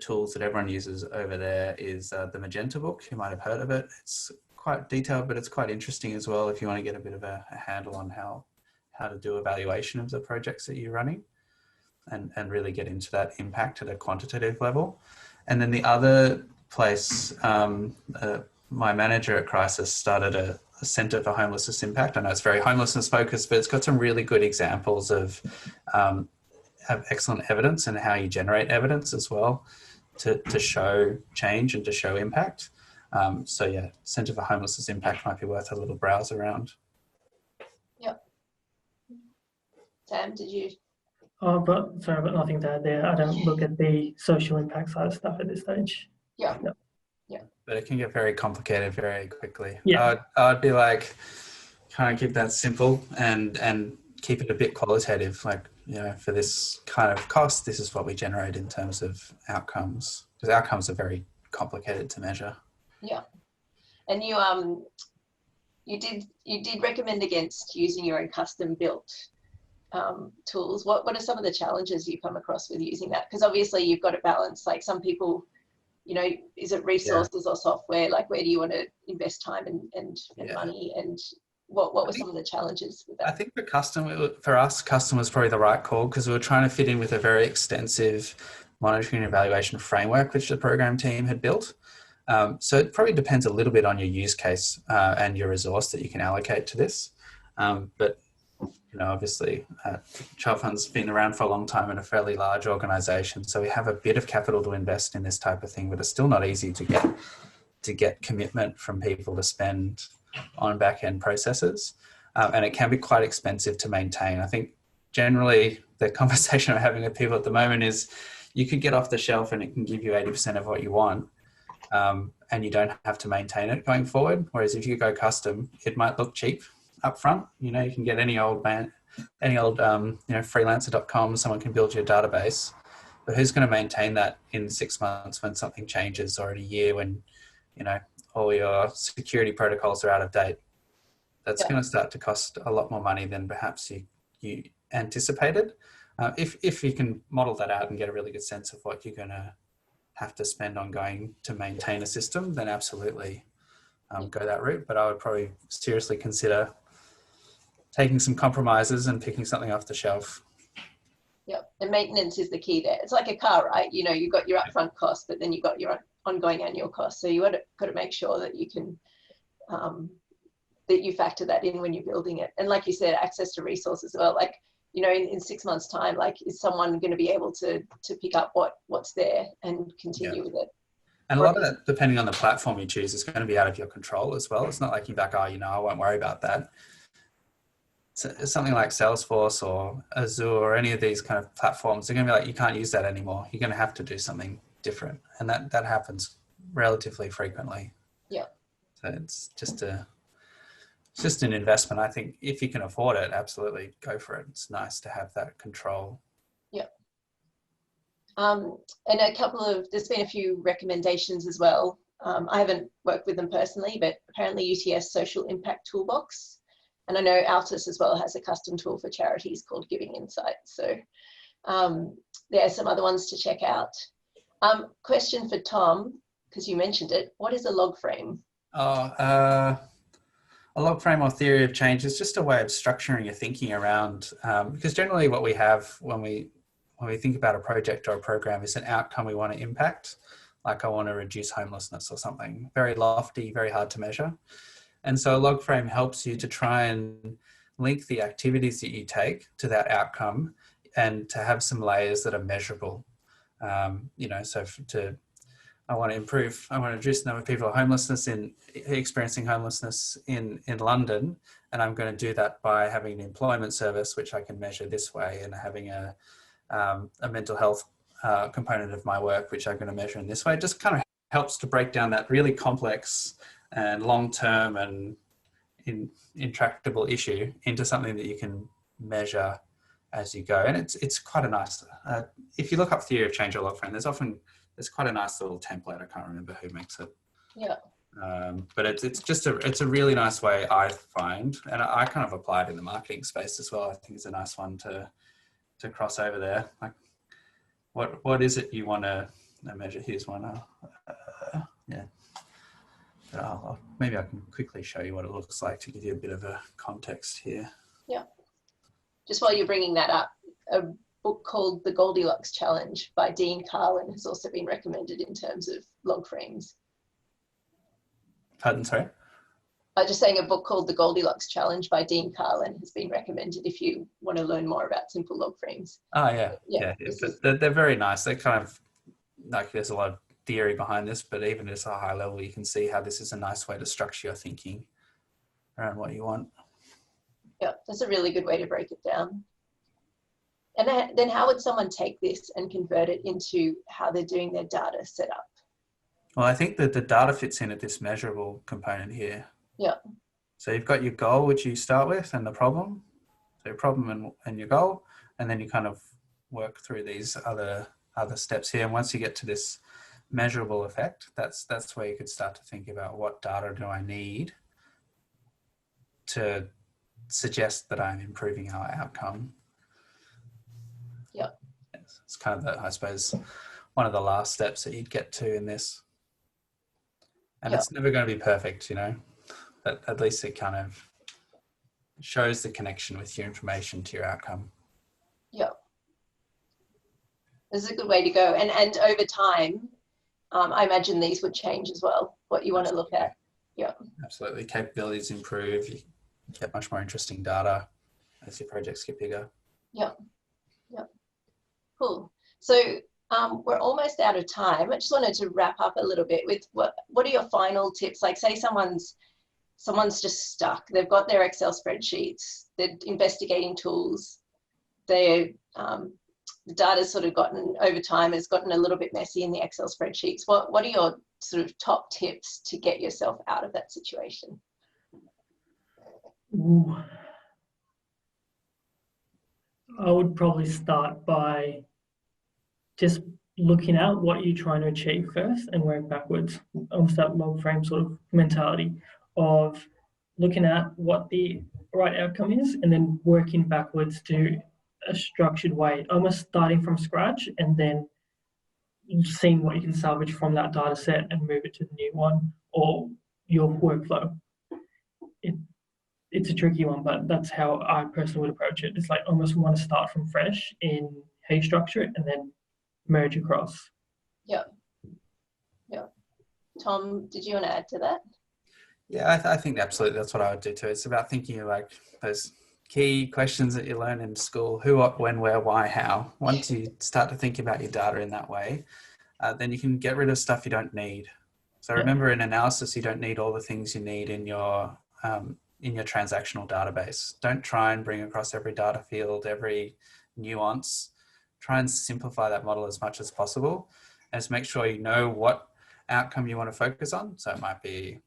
tools that everyone uses over there is the Magenta book. You might have heard of it. It's quite detailed, but it's quite interesting as well if you want to get a bit of a handle on how to do evaluation of the projects that you're running and really get into that impact at a quantitative level. And then the other place, my manager at Crisis started a Centre for Homelessness Impact. I know it's very homelessness focused, but it's got some really good examples of excellent evidence and how you generate evidence as well to show change and to show impact. So yeah, Centre for Homelessness Impact might be worth a little browse around. Yep. Sam, did you? But nothing to add there. I don't look at the social impact side of stuff at this stage. Yeah. No. Yeah. But it can get very complicated very quickly. Yeah. I'd be like, kind of keep that simple and keep it a bit qualitative. Like, for this kind of cost, this is what we generate in terms of outcomes, because outcomes are very complicated to measure. Yeah. And you did recommend against using your own custom built tools. What are some of the challenges you come across with using that? Because obviously you've got to balance, like some people, is it resources or software? Like where do you want to invest time and money? And what were some of the challenges with that? I think for us, custom was probably the right call, because we were trying to fit in with a very extensive monitoring and evaluation framework which the program team had built. So it probably depends a little bit on your use case and your resource that you can allocate to this. But obviously, ChildFund's been around for a long time in a fairly large organisation, so we have a bit of capital to invest in this type of thing, but it's still not easy to get commitment from people to spend on back-end processes, and it can be quite expensive to maintain. I think generally the conversation I'm having with people at the moment is you could get off the shelf and it can give you 80% of what you want, and you don't have to maintain it going forward. Whereas if you go custom, it might look cheap up front. You can get any old freelancer.com, someone can build you a database, but who's going to maintain that in 6 months when something changes, or in a year when all your security protocols are out of date? That's going to start to cost a lot more money than perhaps you anticipated. if you can model that out and get a really good sense of what you're going to have to spend on going to maintain a system, then absolutely go that route. But I would probably seriously consider taking some compromises and picking something off the shelf. Yep, and maintenance is the key there. It's like a car, right? You know, you've got your upfront cost, but then you've got your ongoing annual cost. So you got to make sure that you can that you factor that in when you're building it. And like you said, access to resources as well. Like, you know, in 6 months' time, like, is someone going to be able to pick up what's there and continue with it? And a lot of that, depending on the platform you choose, is going to be out of your control as well. It's not like you're back, oh, you know, I won't worry about that. So something like Salesforce or Azure or any of these kind of platforms, they're going to be like, you can't use that anymore. You're going to have to do something different. And that happens relatively frequently. Yeah. So it's just an investment. I think if you can afford it, absolutely go for it. It's nice to have that control. Yeah. And there's been a few recommendations as well. I haven't worked with them personally, but apparently UTS Social Impact Toolbox. And I know Altus as well has a custom tool for charities called Giving Insights. So there are some other ones to check out. Question for Tom, because you mentioned it. What is a log frame? A log frame or theory of change is just a way of structuring your thinking around, because generally what we have when we think about a project or a program is an outcome we want to impact. Like I want to reduce homelessness or something. Very lofty, very hard to measure. And so a log frame helps you to try and link the activities that you take to that outcome and to have some layers that are measurable. You know, so I want to reduce the number of people experiencing homelessness in London, and I'm going to do that by having an employment service, which I can measure this way, and having a mental health component of my work, which I'm going to measure in this way. It just kind of helps to break down that really complex and long-term and intractable issue into something that you can measure as you go. And it's quite a nice, if you look up theory of change or log frame, there's quite a nice little template. I can't remember who makes it. Yeah. But it's a really nice way, I find, and I kind of apply it in the marketing space as well. I think it's a nice one to cross over there. Like, what is it you want to measure? Here's one. Yeah. Maybe I can quickly show you what it looks like to give you a bit of a context here. Yeah. Just while you're bringing that up, a book called The Goldilocks Challenge by Dean Carlin has also been recommended in terms of log frames. Pardon, sorry? I'm just saying a book called The Goldilocks Challenge by Dean Carlin has been recommended if you want to learn more about simple log frames. Oh, yeah. They're very nice. They're kind of like, there's a lot of theory behind this, but even at a high level, you can see how this is a nice way to structure your thinking around what you want. Yeah, that's a really good way to break it down. And then how would someone take this and convert it into how they're doing their data setup? Well, I think that the data fits in at this measurable component here. Yeah. So you've got your goal, which you start with, and the problem. So your problem and your goal, and then you kind of work through these other steps here. And once you get to this measurable effect, that's where you could start to think about what data do I need to suggest that I'm improving our outcome. Yeah. It's kind of I suppose, one of the last steps that you'd get to in this. And it's never going to be perfect, you know, but at least it kind of shows the connection with your information to your outcome. Yeah. This is a good way to go. And over time, I imagine these would change as well, what you want to look at. Yeah. Absolutely. Capabilities improve. You get much more interesting data as your projects get bigger. Yeah. Yeah. Cool. So we're almost out of time. I just wanted to wrap up a little bit with what are your final tips? Like, say someone's just stuck. They've got their Excel spreadsheets. They're investigating tools. The data's sort of over time has gotten a little bit messy in the Excel spreadsheets. What are your sort of top tips to get yourself out of that situation? Ooh. I would probably start by just looking at what you're trying to achieve first and work backwards. Almost that log frame sort of mentality of looking at what the right outcome is and then working backwards to a structured way, almost starting from scratch and then seeing what you can salvage from that data set and move it to the new one or your workflow. It's a tricky one, but that's how I personally would approach it. It's like almost want to start from fresh in how you structure it and then merge across. Yeah. Tom, did you want to add to that? Yeah, I think absolutely that's what I would do too. It's about thinking of like those key questions that you learn in school: who, what, when, where, why, how. Once you start to think about your data in that way, then you can get rid of stuff you don't need. So remember, in analysis, you don't need all the things you need in your transactional database. Don't try and bring across every data field, every nuance. Try and simplify that model as much as possible, and just make sure you know what outcome you want to focus on. So it might be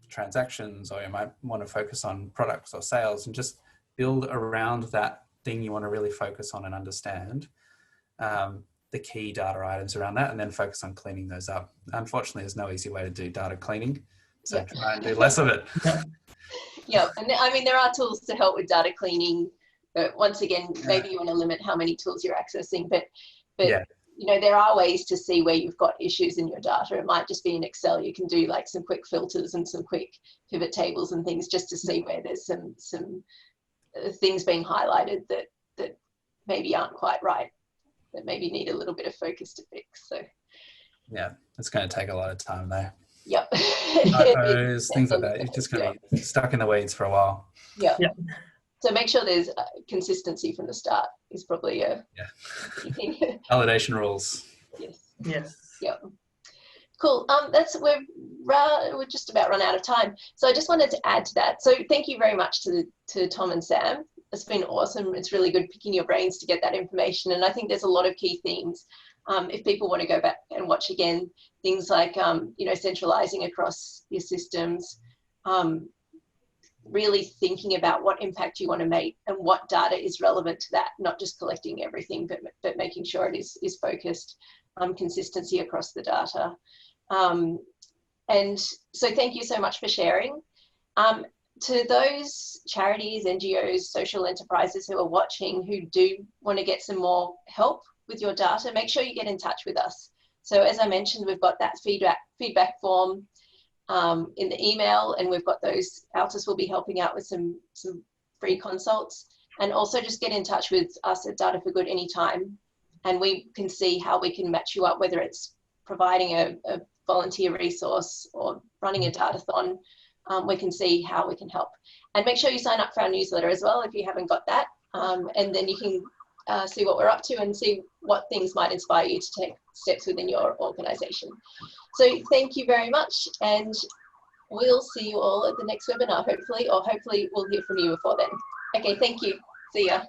transactions, or you might want to focus on products or sales, and just build around that thing you want to really focus on and understand the key data items around that, and then focus on cleaning those up. Unfortunately, there's no easy way to do data cleaning, so try and do less of it. Yeah, and I mean, there are tools to help with data cleaning, but once again, maybe you want to limit how many tools you're accessing, but you know, there are ways to see where you've got issues in your data. It might just be in Excel. You can do like some quick filters and some quick pivot tables and things just to see where there's some things being highlighted that maybe aren't quite right, that maybe need a little bit of focus to fix. So yeah, it's going to take a lot of time though. Yep. Things like that. You're just going to be stuck in the weeds for a while. Yeah. So make sure there's consistency from the start is probably a validation rules. Yes. Yep. Cool. We're just about run out of time. So I just wanted to add to that. So thank you very much to Tom and Sam. It's been awesome. It's really good picking your brains to get that information. And I think there's a lot of key themes. If people want to go back and watch again, things like, you know, centralizing across your systems, really thinking about what impact you want to make and what data is relevant to that, not just collecting everything, but making sure it is focused, consistency across the data. And so thank you so much for sharing. To those charities, NGOs, social enterprises who are watching, who do want to get some more help with your data, make sure you get in touch with us. So as I mentioned, we've got that feedback form in the email, and we've got those. Altus will be helping out with some free consults, and also just get in touch with us at Data for Good anytime, and we can see how we can match you up, whether it's providing a volunteer resource or running a datathon. We can see how we can help, and make sure you sign up for our newsletter as well if you haven't got that, and then you can see what we're up to and see what things might inspire you to take steps within your organization. So thank you very much, and we'll see you all at the next webinar, hopefully, or hopefully we'll hear from you before then. Okay, thank you. See ya.